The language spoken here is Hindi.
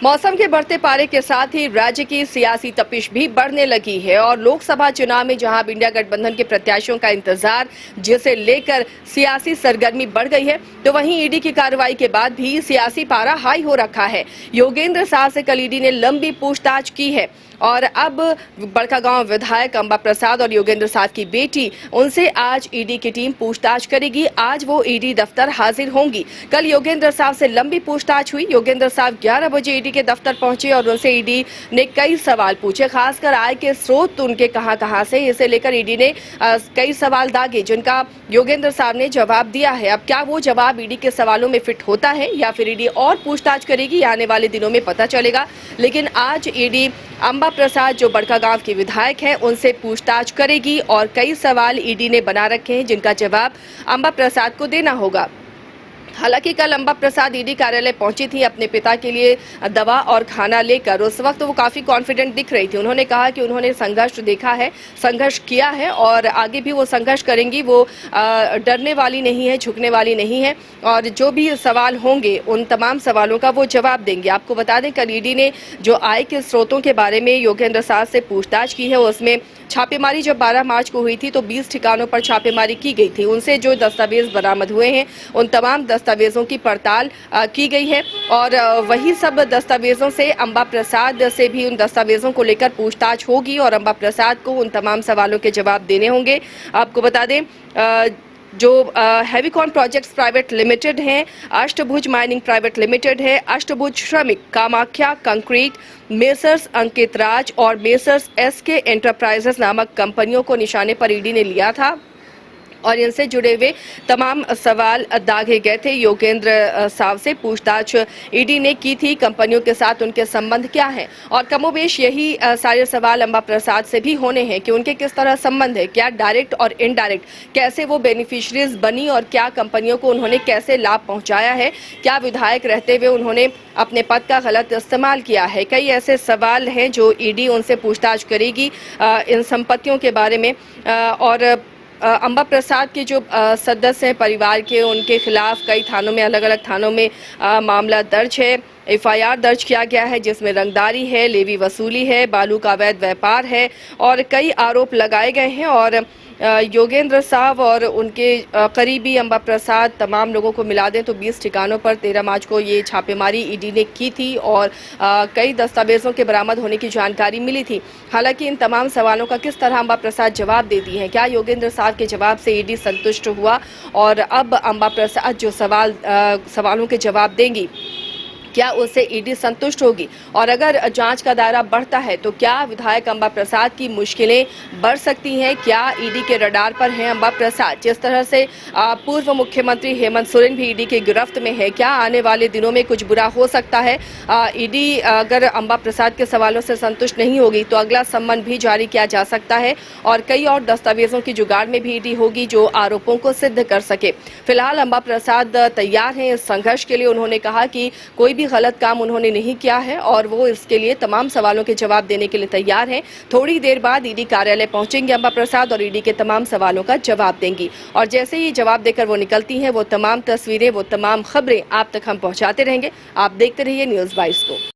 मौसम के बढ़ते पारे के साथ ही राज्य की सियासी तपिश भी बढ़ने लगी है और लोकसभा चुनाव में जहां इंडिया गठबंधन के प्रत्याशियों का इंतजार जिसे लेकर सियासी सरगर्मी बढ़ गई है, तो वहीं ईडी की कार्रवाई के बाद भी सियासी पारा हाई हो रखा है। योगेंद्र साह से कल ईडी ने लंबी पूछताछ की है और अब बड़कागांव विधायक अंबा प्रसाद और योगेंद्र साह की बेटी, उनसे आज ईडी की टीम पूछताछ करेगी। आज वो ईडी दफ्तर हाजिर होंगी। कल योगेंद्र साह से लंबी पूछताछ हुई। योगेंद्र साह 11 बजे ईडी के दफ्तर पहुंचे और उनसे ईडी ने कई सवाल पूछे, खासकर आय के स्रोत उनके कहां से, इसे लेकर ईडी ने कई सवाल दागे जिनका योगेंद्र साह ने जवाब दिया है। अब क्या वो जवाब ईडी के सवालों में फिट होता है या फिर ईडी और पूछताछ करेगी, आने वाले दिनों में पता चलेगा। लेकिन आज ईडी अंबा प्रसाद जो बड़कागांव के विधायक हैं उनसे पूछताछ करेगी और कई सवाल ईडी ने बना रखे हैं जिनका जवाब अंबा प्रसाद को देना होगा। हालांकि कल अंबा प्रसाद ईडी कार्यालय पहुंची थी अपने पिता के लिए दवा और खाना लेकर। उस वक्त वो काफ़ी कॉन्फिडेंट दिख रही थी। उन्होंने कहा कि उन्होंने संघर्ष देखा है, संघर्ष किया है और आगे भी वो संघर्ष करेंगी। वो डरने वाली नहीं है, झुकने वाली नहीं है और जो भी सवाल होंगे उन तमाम सवालों का वो जवाब देंगे। आपको बता दें कल ईडी ने जो आय के स्रोतों के बारे में योगेंद्र साह से पूछताछ की है, उसमें छापेमारी जब 12 मार्च को हुई थी तो 20 ठिकानों पर छापेमारी की गई थी। उनसे जो दस्तावेज बरामद हुए हैं उन तमाम दस्तावेजों की पड़ताल की गई है और वही सब दस्तावेजों से अंबा प्रसाद से भी उन दस्तावेजों को लेकर पूछताछ होगी और अंबा प्रसाद को उन तमाम सवालों के जवाब देने होंगे। आपको बता दें जो हेविकॉन प्रोजेक्ट्स प्राइवेट लिमिटेड हैं, अष्टभुज माइनिंग प्राइवेट लिमिटेड है, अष्टभुज श्रमिक, कामाख्या कंक्रीट, मेसर्स अंकित राज और मेसर्स एसके एंटरप्राइजेस नामक कंपनियों को निशाने पर ईडी ने लिया था और इनसे जुड़े हुए तमाम सवाल दागे गए थे। योगेंद्र साह से पूछताछ ईडी ने की थी, कंपनियों के साथ उनके संबंध क्या हैं और कमोबेश यही सारे सवाल अंबा प्रसाद से भी होने हैं कि उनके किस तरह संबंध है, क्या डायरेक्ट और इनडायरेक्ट, कैसे वो बेनिफिशियरीज बनी और क्या कंपनियों को उन्होंने कैसे लाभ पहुंचाया है, क्या विधायक रहते हुए उन्होंने अपने पद का गलत इस्तेमाल किया है। कई ऐसे सवाल हैं जो ईडी उनसे पूछताछ करेगी इन संपत्तियों के बारे में और अंबा प्रसाद के जो सदस्य हैं परिवार के, उनके खिलाफ कई थानों में, अलग अलग थानों में मामला दर्ज है, एफआईआर दर्ज किया गया है जिसमें रंगदारी है, लेवी वसूली है, बालू का अवैध व्यापार है और कई आरोप लगाए गए हैं। और योगेंद्र साह और उनके करीबी अंबा प्रसाद, तमाम लोगों को मिला दें तो 20 ठिकानों पर 13 मार्च को ये छापेमारी ईडी ने की थी और कई दस्तावेजों के बरामद होने की जानकारी मिली थी। हालांकि इन तमाम सवालों का किस तरह अंबा प्रसाद जवाब देती हैं, क्या योगेंद्र साह के जवाब से ईडी संतुष्ट हुआ और अब अंबा प्रसाद जो सवालों के जवाब देंगी क्या उससे ईडी संतुष्ट होगी और अगर जांच का दायरा बढ़ता है तो क्या विधायक अंबा प्रसाद की मुश्किलें बढ़ सकती हैं। क्या ईडी के रडार पर हैं अंबा प्रसाद, जिस तरह से पूर्व मुख्यमंत्री हेमंत सोरेन भी ईडी की गिरफ्त में है, क्या आने वाले दिनों में कुछ बुरा हो सकता है। ईडी अगर अंबा प्रसाद के सवालों से संतुष्ट नहीं होगी तो अगला सम्मन भी जारी किया जा सकता है और कई और दस्तावेजों की जुगाड़ में भी ईडी होगी जो आरोपों को सिद्ध कर सके। फिलहाल अंबा प्रसाद तैयार हैं इस संघर्ष के लिए। उन्होंने कहा कि कोई गलत काम उन्होंने नहीं किया है और वो इसके लिए तमाम सवालों के जवाब देने के लिए तैयार हैं। थोड़ी देर बाद ईडी कार्यालय पहुंचेंगे अंबा प्रसाद और ईडी के तमाम सवालों का जवाब देंगी और जैसे ही जवाब देकर वो निकलती हैं वो तमाम तस्वीरें, वो तमाम खबरें आप तक हम पहुंचाते रहेंगे। आप देखते रहिए न्यूज़ 22 को।